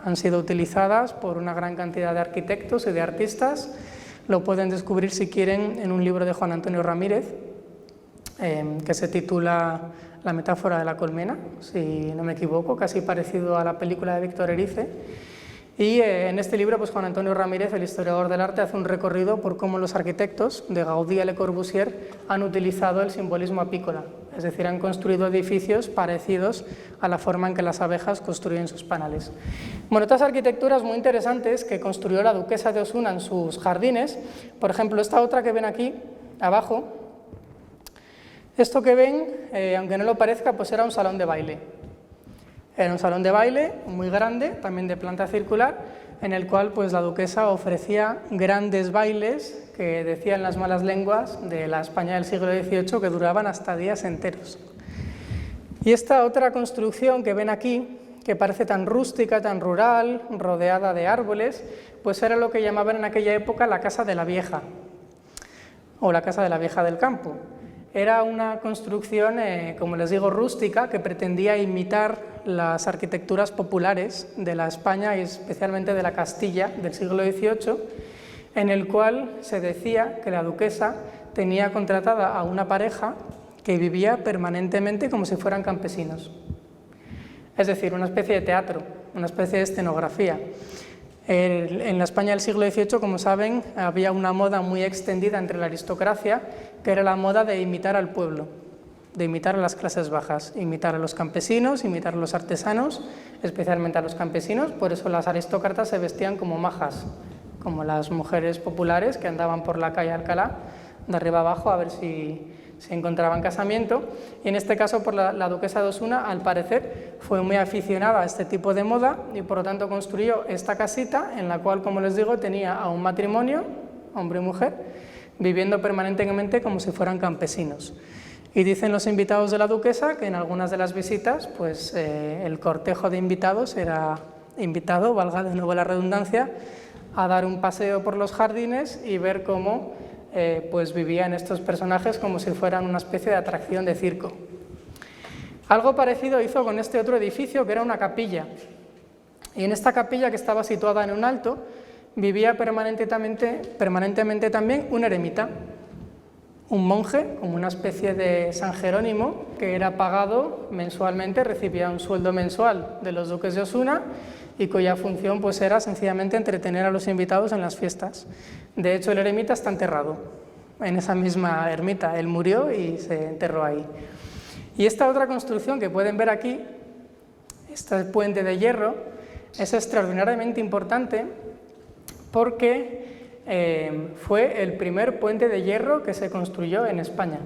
Han sido utilizadas por una gran cantidad de arquitectos y de artistas, lo pueden descubrir si quieren en un libro de Juan Antonio Ramírez, que se titula La metáfora de la colmena, si no me equivoco, casi parecido a la película de Víctor Erice. Y en este libro, pues Juan Antonio Ramírez, el historiador del arte, hace un recorrido por cómo los arquitectos, de Gaudí a Le Corbusier, han utilizado el simbolismo apícola, es decir, han construido edificios parecidos a la forma en que las abejas construyen sus panales. Bueno, otras arquitecturas muy interesantes que construyó la duquesa de Osuna en sus jardines, por ejemplo, esta otra que ven aquí, abajo, esto que ven, aunque no lo parezca, pues era un salón de baile. Era un salón de baile muy grande, también de planta circular, en el cual pues, la duquesa ofrecía grandes bailes que decían las malas lenguas de la España del siglo XVIII que duraban hasta días enteros. Y esta otra construcción que ven aquí, que parece tan rústica, tan rural, rodeada de árboles, pues era lo que llamaban en aquella época la Casa de la Vieja, o la Casa de la Vieja del Campo. Era una construcción, como les digo, rústica, que pretendía imitar las arquitecturas populares de la España y especialmente de la Castilla del siglo XVIII, en el cual se decía que la duquesa tenía contratada a una pareja que vivía permanentemente como si fueran campesinos. Es decir, una especie de teatro, una especie de escenografía. En la España del siglo XVIII, como saben, había una moda muy extendida entre la aristocracia, que era la moda de imitar al pueblo, de imitar a las clases bajas, imitar a los campesinos, imitar a los artesanos, especialmente a los campesinos. Por eso las aristócratas se vestían como majas, como las mujeres populares que andaban por la calle Alcalá, de arriba abajo, a ver si encontraban casamiento. Y en este caso, por la duquesa de Osuna, al parecer, fue muy aficionada a este tipo de moda y por lo tanto construyó esta casita en la cual, como les digo, tenía a un matrimonio, hombre y mujer, viviendo permanentemente como si fueran campesinos. Y dicen los invitados de la duquesa que en algunas de las visitas, pues el cortejo de invitados era invitado, valga de nuevo la redundancia, a dar un paseo por los jardines y ver cómo pues vivían estos personajes como si fueran una especie de atracción de circo. Algo parecido hizo con este otro edificio, que era una capilla. Y en esta capilla, que estaba situada en un alto, vivía permanentemente también un eremita, un monje, como una especie de San Jerónimo, que era pagado mensualmente, recibía un sueldo mensual de los duques de Osuna y cuya función pues, era sencillamente entretener a los invitados en las fiestas. De hecho, el eremita está enterrado en esa misma ermita, él murió y se enterró ahí. Y esta otra construcción que pueden ver aquí, este puente de hierro, es extraordinariamente importante porque fue el primer puente de hierro que se construyó en España.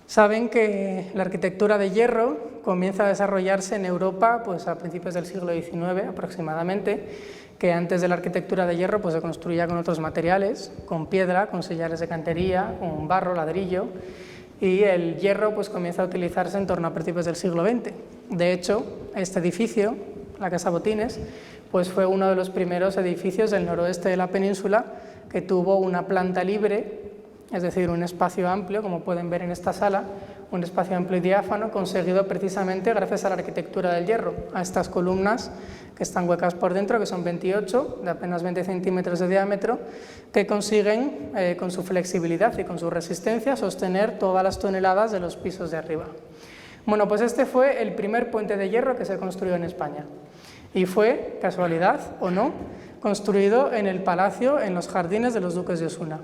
Saben que la arquitectura de hierro comienza a desarrollarse en Europa pues, a principios del siglo XIX aproximadamente, que antes de la arquitectura de hierro pues, se construía con otros materiales, con piedra, con sillares de cantería, con barro, ladrillo, y el hierro pues, comienza a utilizarse en torno a principios del siglo XX. De hecho, este edificio, la Casa Botines, pues fue uno de los primeros edificios del noroeste de la península que tuvo una planta libre, es decir, un espacio amplio, como pueden ver en esta sala, un espacio amplio y diáfano conseguido precisamente gracias a la arquitectura del hierro, a estas columnas que están huecas por dentro, que son 28, de apenas 20 centímetros de diámetro, que consiguen, con su flexibilidad y con su resistencia, sostener todas las toneladas de los pisos de arriba. Bueno, pues este fue el primer puente de hierro que se construyó en España. y fue, casualidad o no, construido en el palacio, en los jardines de los duques de Osuna,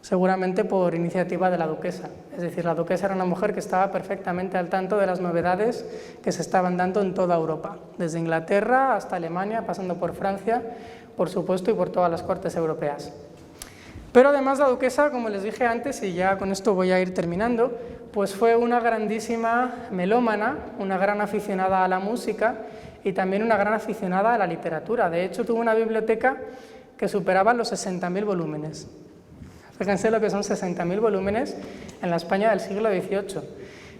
seguramente por iniciativa de la duquesa. Es decir, la duquesa era una mujer que estaba perfectamente al tanto de las novedades que se estaban dando en toda Europa, desde Inglaterra hasta Alemania, pasando por Francia, por supuesto, y por todas las cortes europeas. Pero además la duquesa, como les dije antes, y ya con esto voy a ir terminando, pues fue una grandísima melómana, una gran aficionada a la música y también una gran aficionada a la literatura. De hecho, tuvo una biblioteca que superaba los 60.000 volúmenes. Fíjense lo que son 60.000 volúmenes en la España del siglo XVIII.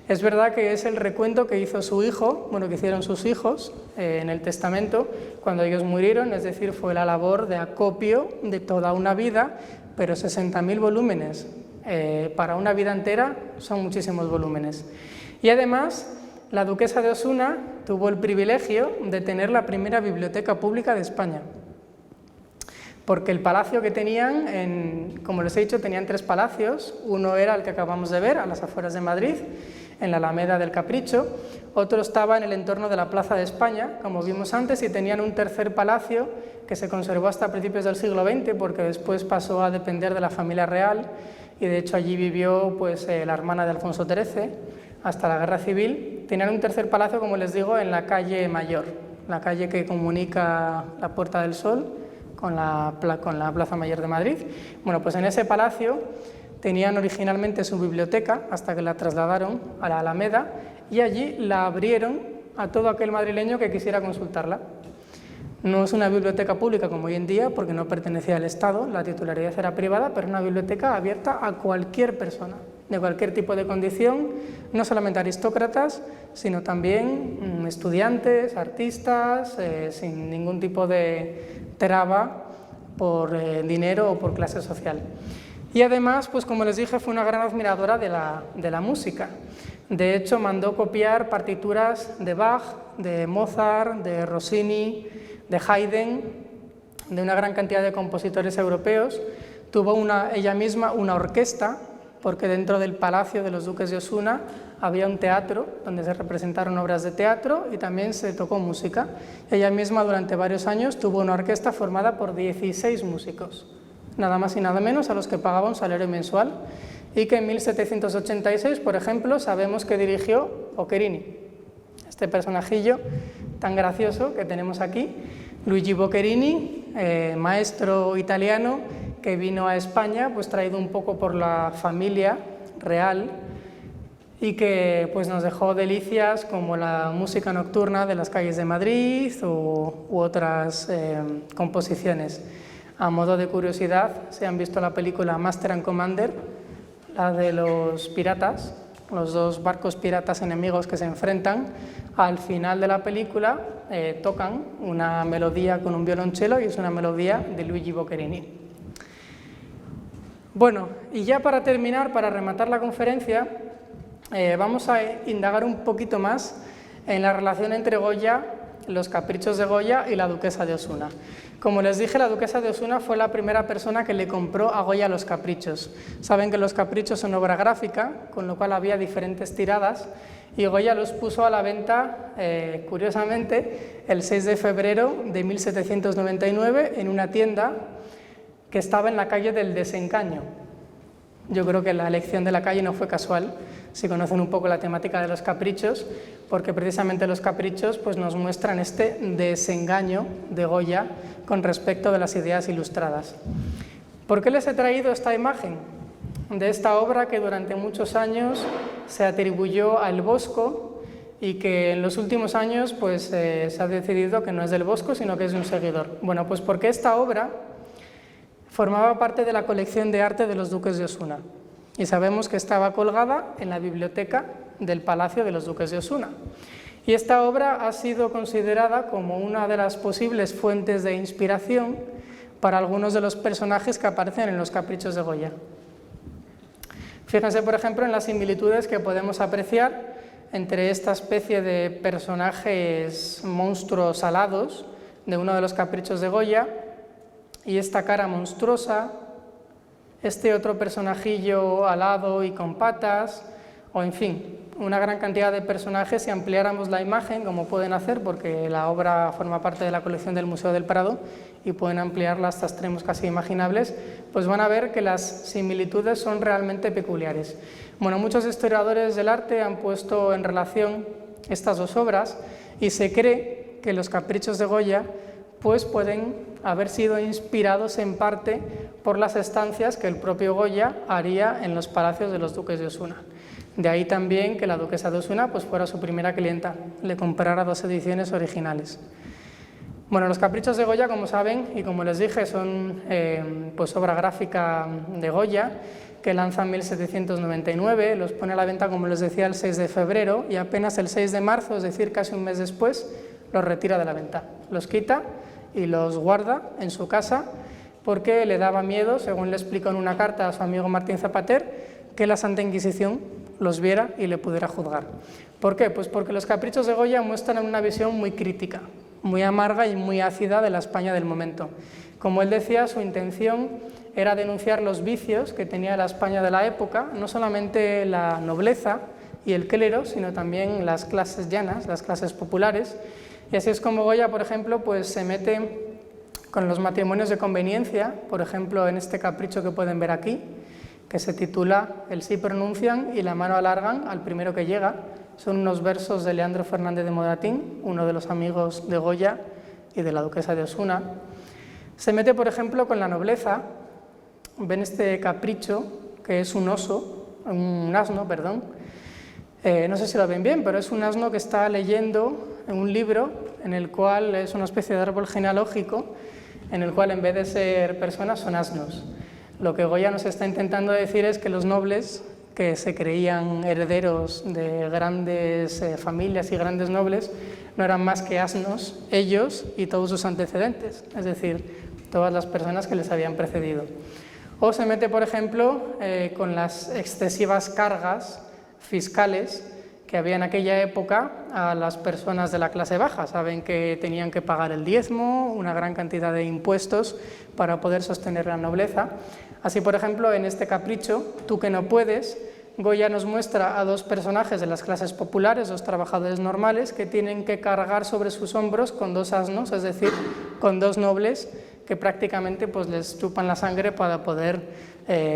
Es verdad que es el recuento que hizo su hijo, bueno, que hicieron sus hijos en el testamento cuando ellos murieron, es decir, fue la labor de acopio de toda una vida, pero 60.000 volúmenes para una vida entera son muchísimos volúmenes. Y además, la duquesa de Osuna tuvo el privilegio de tener la primera biblioteca pública de España, porque el palacio que tenían, como les he dicho, tenían 3 palacios. Uno era el que acabamos de ver, a las afueras de Madrid, en la Alameda del Capricho. Otro estaba en el entorno de la Plaza de España, como vimos antes, y tenían un tercer palacio que se conservó hasta principios del siglo XX, porque después pasó a depender de la familia real, y de hecho allí vivió pues, la hermana de Alfonso XIII hasta la Guerra Civil. Tenían un tercer palacio, como les digo, en la calle Mayor, la calle que comunica la Puerta del Sol con la Plaza Mayor de Madrid. Bueno, pues en ese palacio tenían originalmente su biblioteca hasta que la trasladaron a la Alameda y allí la abrieron a todo aquel madrileño que quisiera consultarla. No es una biblioteca pública como hoy en día porque no pertenecía al Estado, la titularidad era privada, pero una biblioteca abierta a cualquier persona, de cualquier tipo de condición, no solamente aristócratas, sino también estudiantes, artistas, sin ningún tipo de traba por dinero o por clase social. Y además, pues como les dije, fue una gran admiradora de la música. De hecho, mandó copiar partituras de Bach, de Mozart, de Rossini, de Haydn, de una gran cantidad de compositores europeos. Tuvo ella misma una orquesta, porque dentro del palacio de los duques de Osuna había un teatro donde se representaron obras de teatro y también se tocó música. Ella misma durante varios años tuvo una orquesta formada por 16 músicos, nada más y nada menos, a los que pagaba un salario mensual, y que en 1786, por ejemplo, sabemos que dirigió Boccherini, este personajillo tan gracioso que tenemos aquí, Luigi Boccherini, maestro italiano que vino a España pues traído un poco por la familia real y que pues nos dejó delicias como la música nocturna de las calles de Madrid u otras composiciones. A modo de curiosidad, si han visto la película Master and Commander, la de los piratas, los 2 barcos piratas enemigos que se enfrentan, al final de la película tocan una melodía con un violonchelo y es una melodía de Luigi Boccherini. Bueno, y ya para terminar, para rematar la conferencia, vamos a indagar un poquito más en la relación entre Goya, los caprichos de Goya y la duquesa de Osuna. Como les dije, la duquesa de Osuna fue la primera persona que le compró a Goya los caprichos. Saben que los caprichos son obra gráfica, con lo cual había diferentes tiradas, y Goya los puso a la venta, curiosamente, el 6 de febrero de 1799 en una tienda que estaba en la calle del Desengaño. Yo creo que la elección de la calle no fue casual, si conocen un poco la temática de los caprichos, porque precisamente los caprichos pues, nos muestran este desengaño de Goya con respecto de las ideas ilustradas. ¿Por qué les he traído esta imagen de esta obra que durante muchos años se atribuyó a El Bosco y que en los últimos años pues, se ha decidido que no es del Bosco, sino que es de un seguidor? Bueno, pues porque esta obra formaba parte de la colección de arte de los duques de Osuna y sabemos que estaba colgada en la biblioteca del Palacio de los Duques de Osuna. Y esta obra ha sido considerada como una de las posibles fuentes de inspiración para algunos de los personajes que aparecen en los caprichos de Goya. Fíjense, por ejemplo, en las similitudes que podemos apreciar entre esta especie de personajes monstruos alados de uno de los caprichos de Goya y esta cara monstruosa, este otro personajillo alado y con patas, o en fin, una gran cantidad de personajes. Si ampliáramos la imagen, como pueden hacer, porque la obra forma parte de la colección del Museo del Prado y pueden ampliarla hasta extremos casi imaginables, pues van a ver que las similitudes son realmente peculiares. Bueno, muchos historiadores del arte han puesto en relación estas dos obras y se cree que los caprichos de Goya pues pueden haber sido inspirados en parte por las estancias que el propio Goya haría en los palacios de los duques de Osuna. De ahí también que la duquesa de Osuna pues fuera su primera clienta, le comprara 2 ediciones originales. Bueno, los caprichos de Goya, como saben, y como les dije, son pues obra gráfica de Goya, que lanza en 1799, los pone a la venta, como les decía, el 6 de febrero y apenas el 6 de marzo, es decir, casi un mes después, los retira de la venta. Los quita y los guarda en su casa porque le daba miedo, según le explicó en una carta a su amigo Martín Zapater, que la Santa Inquisición los viera y le pudiera juzgar. ¿Por qué? Pues porque los caprichos de Goya muestran una visión muy crítica, muy amarga y muy ácida de la España del momento. Como él decía, su intención era denunciar los vicios que tenía la España de la época, no solamente la nobleza y el clero, sino también las clases llanas, las clases populares. Y así es como Goya, por ejemplo, pues se mete con los matrimonios de conveniencia, por ejemplo, en este capricho que pueden ver aquí, que se titula El sí pronuncian y la mano alargan al primero que llega. Son unos versos de Leandro Fernández de Moratín, uno de los amigos de Goya y de la duquesa de Osuna. Se mete, por ejemplo, con la nobleza. Ven este capricho, que es un asno, perdón. No sé si lo ven bien, pero es un asno que está leyendo en un libro en el cual es una especie de árbol genealógico, en el cual en vez de ser personas son asnos. Lo que Goya nos está intentando decir es que los nobles, que se creían herederos de grandes familias y grandes nobles, no eran más que asnos, ellos y todos sus antecedentes, es decir, todas las personas que les habían precedido. O se mete, por ejemplo, con las excesivas cargas fiscales que había en aquella época a las personas de la clase baja. Saben que tenían que pagar el diezmo, una gran cantidad de impuestos para poder sostener la nobleza. Así, por ejemplo, en este capricho, Tú que no puedes, Goya nos muestra a 2 personajes de las clases populares, 2 trabajadores normales, que tienen que cargar sobre sus hombros con 2 asnos, es decir, con 2 nobles que prácticamente pues, les chupan la sangre para poder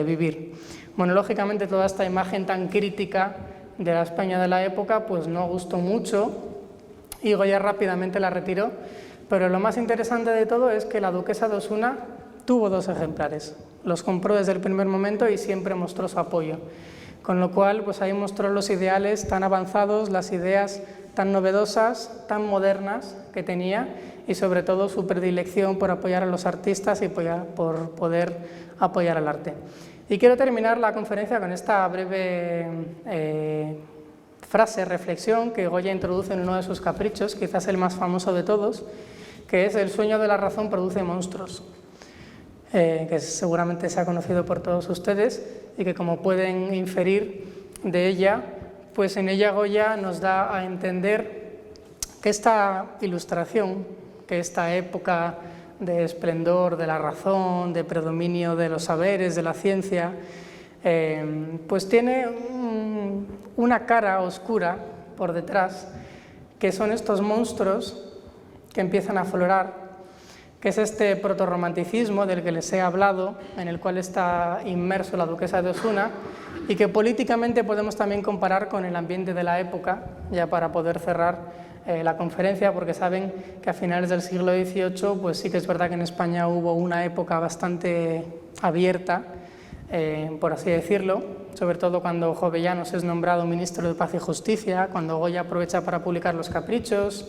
vivir. Bueno, lógicamente toda esta imagen tan crítica de la España de la época pues no gustó mucho y Goya rápidamente la retiró, pero lo más interesante de todo es que la duquesa de Osuna tuvo 2 ejemplares, los compró desde el primer momento y siempre mostró su apoyo, con lo cual pues ahí mostró los ideales tan avanzados, las ideas tan novedosas, tan modernas que tenía y sobre todo su predilección por apoyar a los artistas y por poder apoyar al arte. Y quiero terminar la conferencia con esta breve reflexión que Goya introduce en uno de sus caprichos, quizás el más famoso de todos, que es el sueño de la razón produce monstruos, que seguramente se ha conocido por todos ustedes y que, como pueden inferir de ella, pues en ella Goya nos da a entender que esta ilustración, que esta época de esplendor de la razón, de predominio de los saberes, de la ciencia, pues tiene una cara oscura por detrás, que son estos monstruos que empiezan a aflorar, que es este protorromanticismo del que les he hablado, en el cual está inmerso la duquesa de Osuna, y que políticamente podemos también comparar con el ambiente de la época, ya para poder cerrar la conferencia, porque saben que a finales del siglo XVIII pues sí que es verdad que en España hubo una época bastante abierta, por así decirlo, sobre todo cuando Jovellanos es nombrado ministro de Paz y Justicia, cuando Goya aprovecha para publicar Los Caprichos,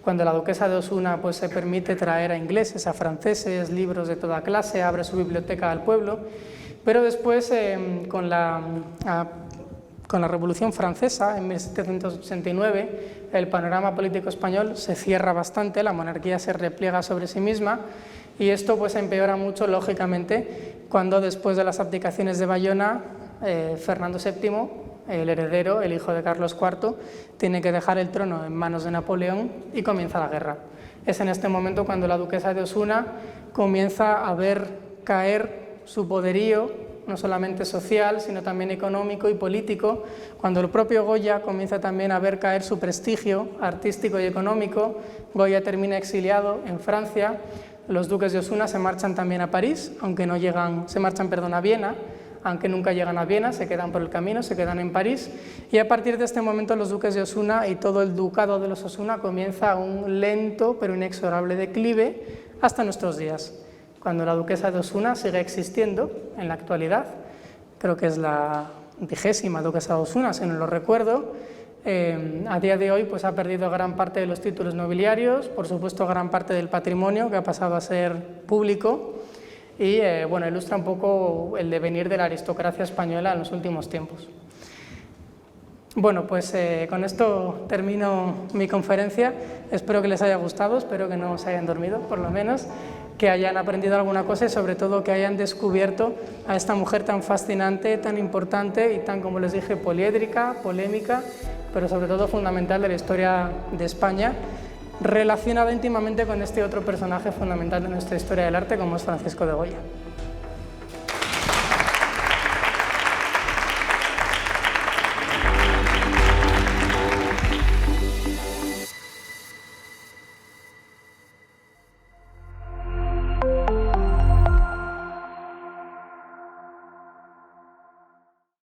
cuando la duquesa de Osuna pues, se permite traer a ingleses, a franceses, libros de toda clase, abre su biblioteca al pueblo, pero después con la Revolución Francesa, en 1789, el panorama político español se cierra bastante, la monarquía se repliega sobre sí misma y esto pues empeora mucho, lógicamente, cuando después de las abdicaciones de Bayona, Fernando VII, el heredero, el hijo de Carlos IV, tiene que dejar el trono en manos de Napoleón y comienza la guerra. Es en este momento cuando la duquesa de Osuna comienza a ver caer su poderío no solamente social, sino también económico y político, cuando el propio Goya comienza también a ver caer su prestigio artístico y económico. Goya termina exiliado en Francia, los duques de Osuna se marchan también a París, aunque no llegan, se marchan, perdón, a Viena, aunque nunca llegan a Viena, se quedan por el camino, se quedan en París, y a partir de este momento los duques de Osuna y todo el ducado de los Osuna comienza un lento pero inexorable declive hasta nuestros días, cuando la duquesa de Osuna sigue existiendo en la actualidad, creo que es la 20ª duquesa de Osuna, si no lo recuerdo. A día de hoy pues ha perdido gran parte de los títulos nobiliarios, por supuesto gran parte del patrimonio que ha pasado a ser público, y bueno, ilustra un poco el devenir de la aristocracia española en los últimos tiempos. Bueno, pues con esto termino mi conferencia. Espero que les haya gustado, espero que no se hayan dormido, por lo menos, que hayan aprendido alguna cosa y sobre todo que hayan descubierto a esta mujer tan fascinante, tan importante y tan, como les dije, poliédrica, polémica, pero sobre todo fundamental de la historia de España, relacionada íntimamente con este otro personaje fundamental de nuestra historia del arte, como es Francisco de Goya.